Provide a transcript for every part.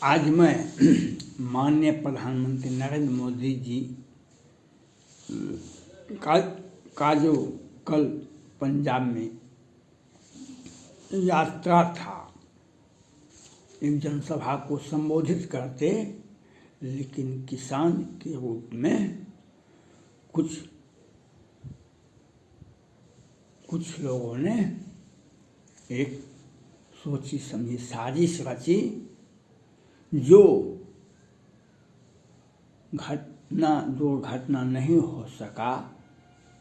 आज मैं माननीय प्रधानमंत्री नरेंद्र मोदी जी का जो कल पंजाब में यात्रा था, एक जनसभा को संबोधित करते, लेकिन किसान के रूप में कुछ लोगों ने एक सोची समझी साजिश रची, जो घटना नहीं हो सका।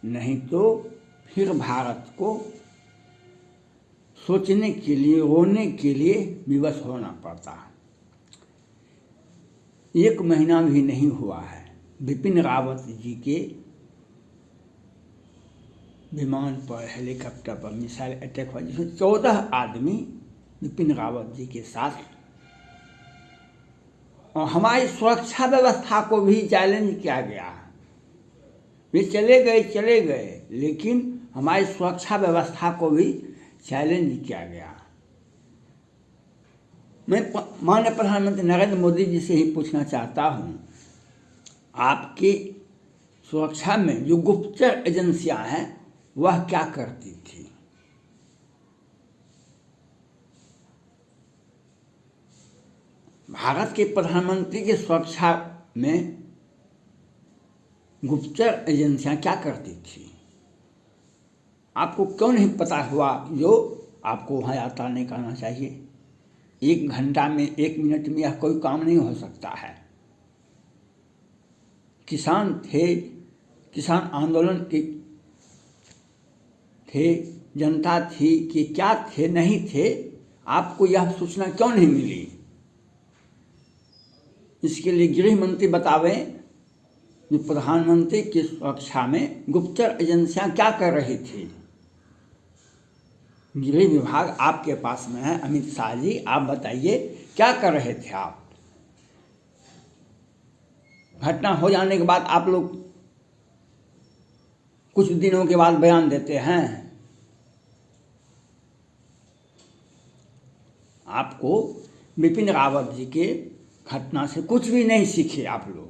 नहीं तो फिर भारत को सोचने के लिए, रोने के लिए विवश होना पड़ता। 1 महीना भी नहीं हुआ है बिपिन रावत जी के विमान पर, हेलीकॉप्टर पर मिसाइल अटैक हुआ, जिसमें 14 आदमी बिपिन रावत जी के साथ, और हमारी सुरक्षा व्यवस्था को भी चैलेंज किया गया। वे चले गए, लेकिन हमारी सुरक्षा व्यवस्था को भी चैलेंज किया गया। मैं माननीय प्रधानमंत्री नरेंद्र मोदी जी से ही पूछना चाहता हूं, आपकी सुरक्षा में जो गुप्तचर एजेंसियां हैं वह क्या करती थी? भारत के प्रधानमंत्री की सुरक्षा में गुप्तचर एजेंसियां क्या करती थी? आपको क्यों नहीं पता हुआ जो आपको वहाँ यात्रा नहीं करना चाहिए? 1 घंटा में, 1 मिनट में यह कोई काम नहीं हो सकता है। किसान थे, किसान आंदोलन के थे, जनता थी कि क्या थे, नहीं थे, आपको यह सूचना क्यों नहीं मिली? इसके लिए गृह मंत्री बतावें कि प्रधानमंत्री की सुरक्षा में गुप्तचर एजेंसियां क्या कर रही थी। गृह विभाग आपके पास में है, अमित शाह जी, आप बताइए क्या कर रहे थे आप? घटना हो जाने के बाद आप लोग कुछ दिनों के बाद बयान देते हैं। आपको बिपिन रावत जी के घटना से कुछ भी नहीं सीखे आप लोग।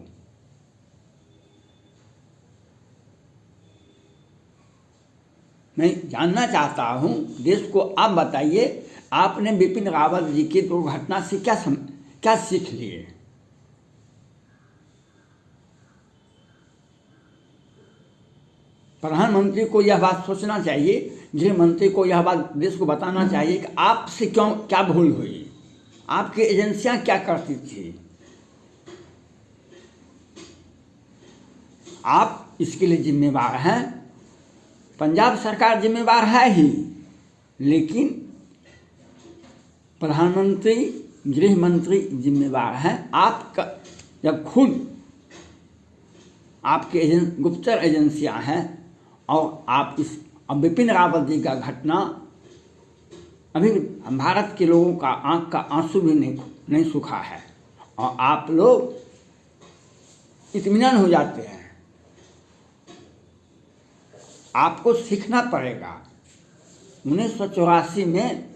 मैं जानना चाहता हूं, देश को आप बताइए, आपने बिपिन रावत जी की दुर्घटना से क्या सीख लिए? प्रधानमंत्री को यह बात सोचना चाहिए, गृह मंत्री को यह बात देश को बताना चाहिए कि आपसे क्या भूल हुई, आपकी एजेंसियां क्या करती थी। आप इसके लिए जिम्मेवार हैं, पंजाब सरकार जिम्मेवार है ही, लेकिन प्रधानमंत्री, गृह मंत्री जिम्मेवार हैं। आपका जब खुद आपके गुप्तचर एजेंसियां हैं और आप अब बिपिन रावत जी का घटना, अभी भारत के लोगों का आंख का आंसू भी नहीं सूखा है, और आप लोग इत्मीनान हो जाते हैं। आपको सीखना पड़ेगा। 1984 में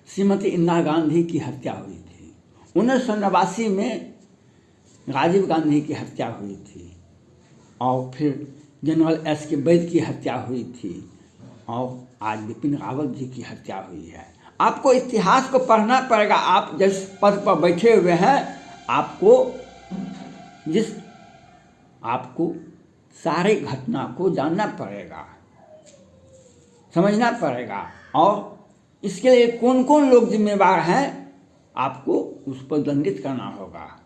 श्रीमती इंदिरा गांधी की हत्या हुई थी, 1989 में राजीव गांधी की हत्या हुई थी, और फिर जनरल एस.के. वैद की हत्या हुई थी, और आज बिपिन रावत जी की हत्या हुई है। आपको इतिहास को पढ़ना पड़ेगा। आप जिस पद पर बैठे हुए हैं, आपको सारे घटना को जानना पड़ेगा, समझना पड़ेगा, और इसके लिए कौन कौन लोग जिम्मेवार हैं, आपको उस पर दंडित करना होगा।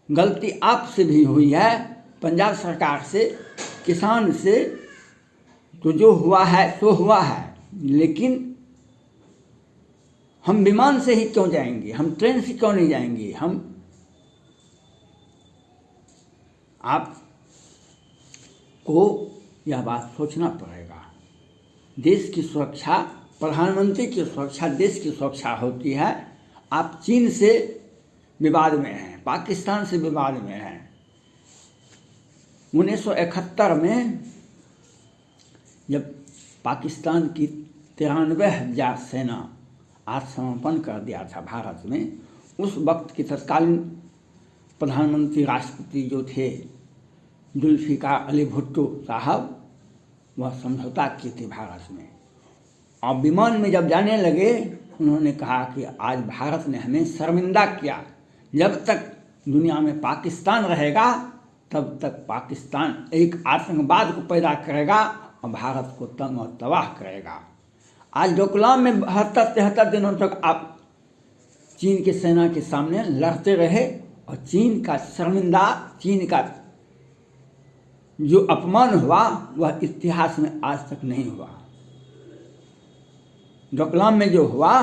गलती आपसे भी हुई है, पंजाब सरकार से, किसान से, तो जो हुआ है सो हुआ है, लेकिन हम विमान से ही क्यों जाएंगे, हम ट्रेन से क्यों नहीं जाएंगे? आपको यह बात सोचना पड़ेगा। देश की सुरक्षा, प्रधानमंत्री की सुरक्षा देश की सुरक्षा होती है। आप चीन से विवाद में हैं, पाकिस्तान से विवाद में हैं। 1971 में जब पाकिस्तान की 93,000 सेना आत्मसमर्पण कर दिया था भारत में, उस वक्त के तत्कालीन प्रधानमंत्री राष्ट्रपति जो थे जुल्फ़िकार अली भुट्टो साहब, वह समझौता किए थे भारत में। और विमान में जब जाने लगे उन्होंने कहा कि आज भारत ने हमें शर्मिंदा किया, जब तक दुनिया में पाकिस्तान रहेगा तब तक पाकिस्तान एक आतंकवाद को पैदा करेगा और भारत को तंग और तबाह करेगा। आज डोकलाम में 72-73 दिनों तक आप चीन की सेना के सामने लड़ते रहे और चीन का शर्मिंदा, चीन का जो अपमान हुआ वह इतिहास में आज तक नहीं हुआ। डोकलाम में जो हुआ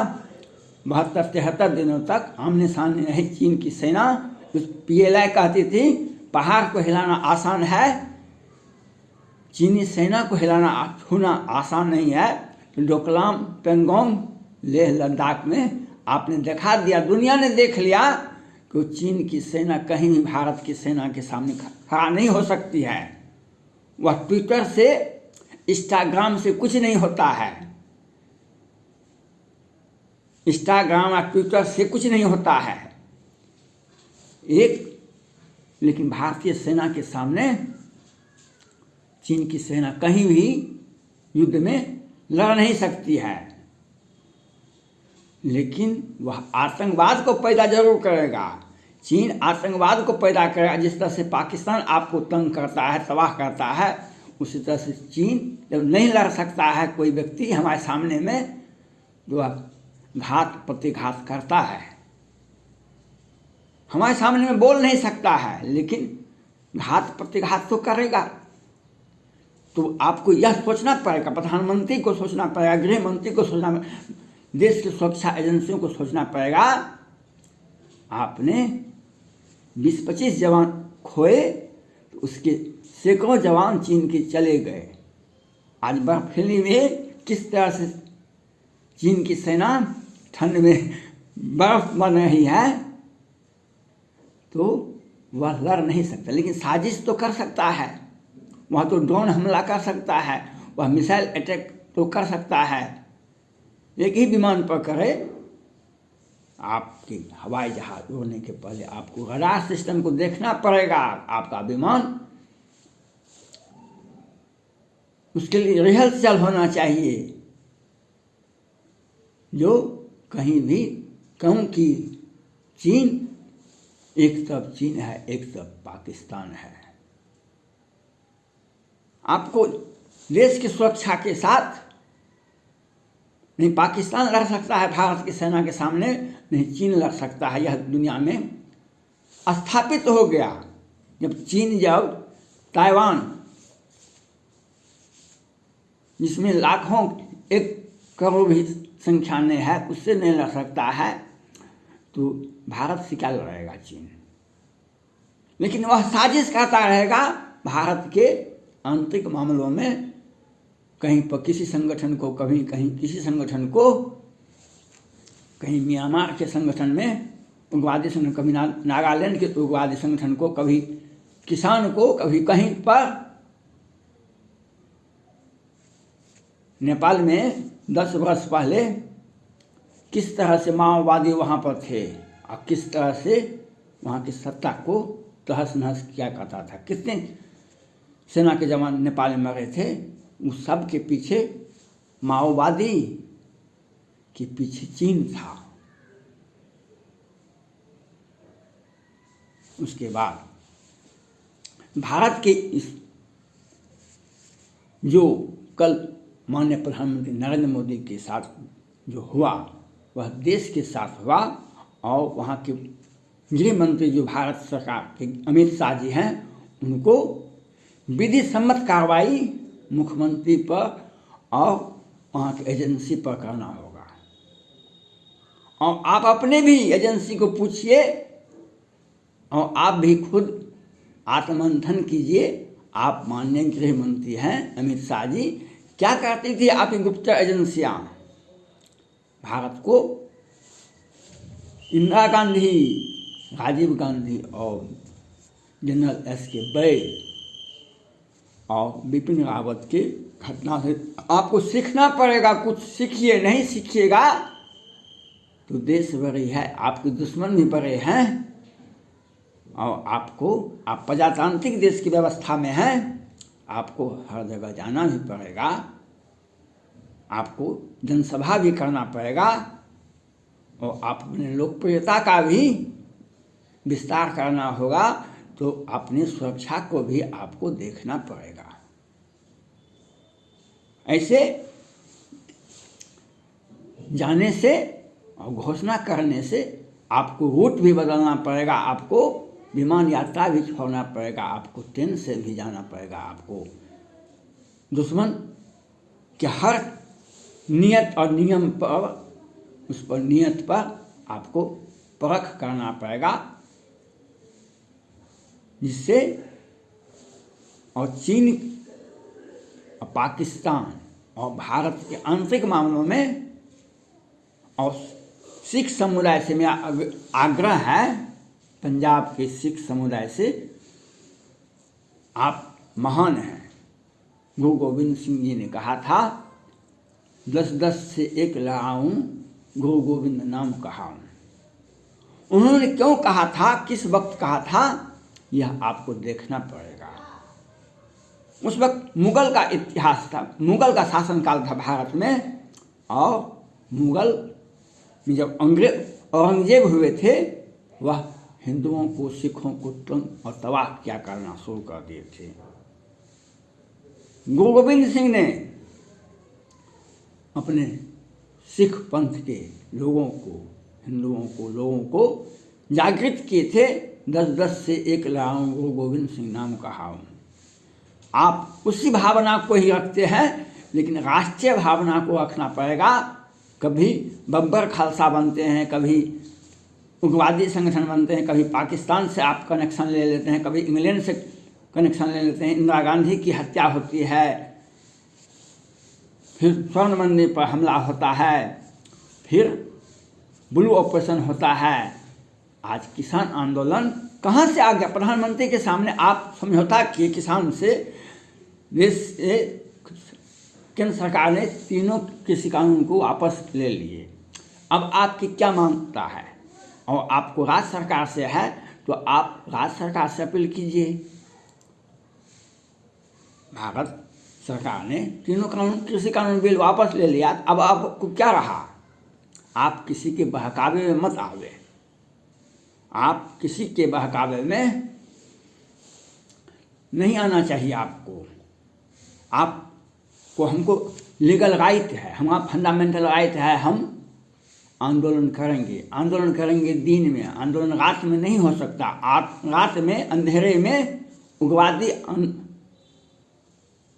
72-73 दिनों तक आमने सामने रही चीन की सेना। उस PLA कहती थी पहाड़ को हिलाना आसान है, चीनी सेना को छूना आसान नहीं है। तो डोकलाम, पेंगोंग, लेह लद्दाख में आपने दिखा दिया, दुनिया ने देख लिया कि चीन की सेना कहीं भी भारत की सेना के सामने खड़ा नहीं हो सकती है। वह ट्विटर से, इंस्टाग्राम से कुछ नहीं होता है, इंस्टाग्राम और ट्विटर से कुछ नहीं होता है लेकिन भारतीय सेना के सामने चीन की सेना कहीं भी युद्ध में लड़ नहीं सकती है। लेकिन वह आतंकवाद को पैदा जरूर करेगा। चीन आतंकवाद को पैदा करेगा। जिस तरह से पाकिस्तान आपको तंग करता है, तबाह करता है, उसी तरह से चीन जब नहीं लड़ सकता है कोई व्यक्ति हमारे सामने में, तो वह घात प्रतिघात करता है। हमारे सामने में बोल नहीं सकता है लेकिन घात प्रतिघात तो करेगा। तो आपको यह सोचना पड़ेगा, प्रधानमंत्री को सोचना पड़ेगा, गृह मंत्री को सोचना पड़ेगा, देश की सुरक्षा एजेंसियों को सोचना पड़ेगा। आपने 20-25 जवान खोए तो उसके सैकड़ों जवान चीन के चले गए। आज बर्फीली में किस तरह से चीन की सेना ठंड में बर्फ बन रही है, तो वह लड़ नहीं सकता। लेकिन साजिश तो कर सकता है, वह तो ड्रोन हमला कर सकता है, वह मिसाइल अटैक तो कर सकता है। एक ही विमान पर करे, आपके हवाई जहाज उड़ने के पहले आपको रडार सिस्टम को देखना पड़ेगा। आपका विमान उसके लिए रिहर्सल होना चाहिए, जो कहीं भी कहूँ कि चीन एक तरफ चीन है, एक तरफ पाकिस्तान है। आपको देश की सुरक्षा के साथ नहीं पाकिस्तान लड़ सकता है भारत की सेना के सामने, नहीं चीन लड़ सकता है। यह दुनिया में स्थापित हो गया। जब ताइवान जिसमें लाखों, 1 करोड़ भी संख्या में है, उससे नहीं लड़ सकता है, तो भारत से क्या लड़ेगा चीन। लेकिन वह साजिश करता रहेगा भारत के आंतरिक मामलों में, कहीं पर किसी संगठन को, कभी कहीं किसी संगठन को, कहीं म्यांमार के संगठन में उग्रवादी संगठन, कभी नागालैंड के उग्रवादी संगठन को, कभी किसान को, कभी कहीं पर। नेपाल में 10 वर्ष पहले किस तरह से माओवादी वहाँ पर थे और किस तरह से वहाँ की सत्ता को तहस नहस किया करता था। कितने सेना के जवान नेपाल में मरे थे, उस सब के पीछे माओवादी के पीछे चीन था। उसके बाद भारत के इस जो कल माननीय प्रधानमंत्री नरेंद्र मोदी के साथ जो हुआ, वह देश के साथ हुआ। और वहाँ के गृह मंत्री जो भारत सरकार के अमित शाह जी हैं, उनको विधि सम्मत कार्रवाई मुख्यमंत्री पर और वहाँ की एजेंसी पर करना होगा। और आप अपने भी एजेंसी को पूछिए और आप भी खुद आत्ममंथन कीजिए। आप माननीय गृह मंत्री हैं अमित शाह जी, क्या करती थी आपकी गुप्तचर एजेंसियां भारत को? इंदिरा गांधी, राजीव गांधी और जनरल SK बैल और बिपिन रावत के घटना से आपको सीखना पड़ेगा। कुछ सीखिए, नहीं सीखिएगा तो देश बड़ी है, आपके दुश्मन भी बड़े हैं, और आप प्रजातांत्रिक देश की व्यवस्था में हैं, आपको हर जगह जाना भी पड़ेगा, आपको जनसभा भी करना पड़ेगा, और आप अपने लोकप्रियता का भी विस्तार करना होगा, तो अपनी सुरक्षा को भी आपको देखना पड़ेगा। ऐसे जाने से और घोषणा करने से आपको रूट भी बदलना पड़ेगा, आपको विमान यात्रा भी छोड़ना पड़ेगा, आपको ट्रेन से भी जाना पड़ेगा, आपको दुश्मन के हर नियत और नियम पर, उस पर नियत पर आपको परख करना पड़ेगा, जिससे और चीन और पाकिस्तान और भारत के आंतरिक मामलों में और सिख समुदाय से मेरा आग्रह है, पंजाब के सिख समुदाय से, आप महान हैं। गुरु गोविंद सिंह जी ने कहा था, 10-10 से एक लड़ाऊं, गुरु गोविंद नाम कहाऊं। उन्होंने क्यों कहा था, किस वक्त कहा था, यह आपको देखना पड़ेगा। उस वक्त मुगल का इतिहास था, मुगल का शासनकाल था भारत में, और मुगल में जब औरंगजेब हुए थे, वह हिंदुओं को, सिखों को तुरंत और तबाह क्या करना शुरू कर दिए थे। गुरु गोविंद सिंह ने अपने सिख पंथ के लोगों को, हिंदुओं को, लोगों को जागृत किए थे, 10-10 से एक लड़ाऊं, गुरु गोविंद सिंह नाम कहाऊं। आप उसी भावना को ही रखते हैं, लेकिन राष्ट्रीय भावना को रखना पड़ेगा। कभी बब्बर खालसा बनते हैं, कभी उग्रवादी संगठन बनते हैं, कभी पाकिस्तान से आप कनेक्शन ले लेते हैं, कभी इंग्लैंड से कनेक्शन ले लेते हैं, इंदिरा गांधी की हत्या होती है, फिर स्वर्ण मंदिर पर हमला होता है, फिर ब्लू ऑपरेशन होता है। आज किसान आंदोलन कहाँ से आ गया? प्रधानमंत्री के सामने आप समझौता किए किसान से, देश से केंद्र सरकार ने तीनों कृषि कानून को वापस ले लिए। अब आपकी क्या मांगता है? और आपको राज्य सरकार से है, तो आप राज्य सरकार से अपील कीजिए। भारत सरकार ने तीनों कानून, कृषि कानून बिल वापस ले लिया, अब आपको क्या रहा? आप किसी के बहकावे में मत आवे, आप किसी के बहकावे में नहीं आना चाहिए। आपको हमको लीगल राइट है, हमारा फंडामेंटल राइट है, हम आंदोलन करेंगे दिन में, आंदोलन रात में नहीं हो सकता। रात में अंधेरे में उग्रवादी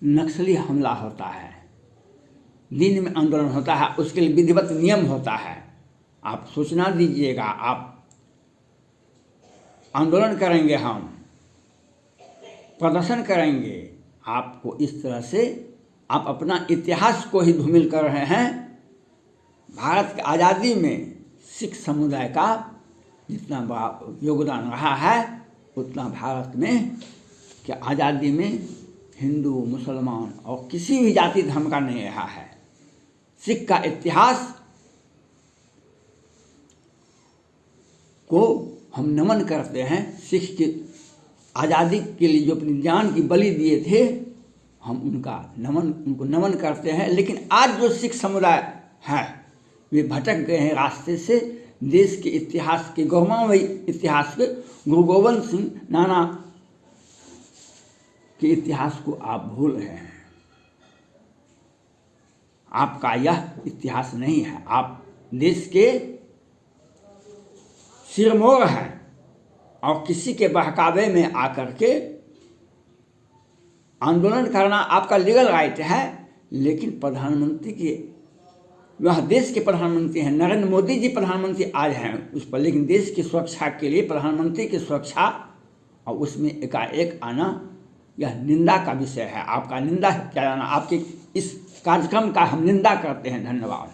नक्सली हमला होता है, दिन में आंदोलन होता है, उसके लिए विधिवत नियम होता है। आप सूचना दीजिएगा, आप आंदोलन करेंगे, हम प्रदर्शन करेंगे। आपको इस तरह से आप अपना इतिहास को ही धूमिल कर रहे हैं। भारत की आज़ादी में सिख समुदाय का जितना बड़ा योगदान रहा है, उतना भारत में कि आज़ादी में हिंदू, मुसलमान और किसी भी जाति धर्म का नहीं रहा है। सिख का इतिहास को हम नमन करते हैं। सिख की आज़ादी के लिए जो अपनी जान की बलि दिए थे, हम उनको नमन करते हैं। लेकिन आज जो सिख समुदाय है, वे भटक गए हैं रास्ते से। देश के इतिहास के, गौरवमयी इतिहास के, गुरु गोविंद सिंह नाना के इतिहास को आप भूल रहे हैं। आपका यह इतिहास नहीं है। आप देश के सिरमौर हैं, और किसी के बहकावे में आकर के आंदोलन करना आपका लीगल राइट है। लेकिन प्रधानमंत्री के, वह देश के प्रधानमंत्री हैं, नरेंद्र मोदी जी प्रधानमंत्री आज हैं उस पर, लेकिन देश की सुरक्षा के लिए प्रधानमंत्री की सुरक्षा और उसमें एकाएक आना, यह निंदा का विषय है। आपका निंदा किया जाना, आपके इस कार्यक्रम का हम निंदा करते हैं। धन्यवाद।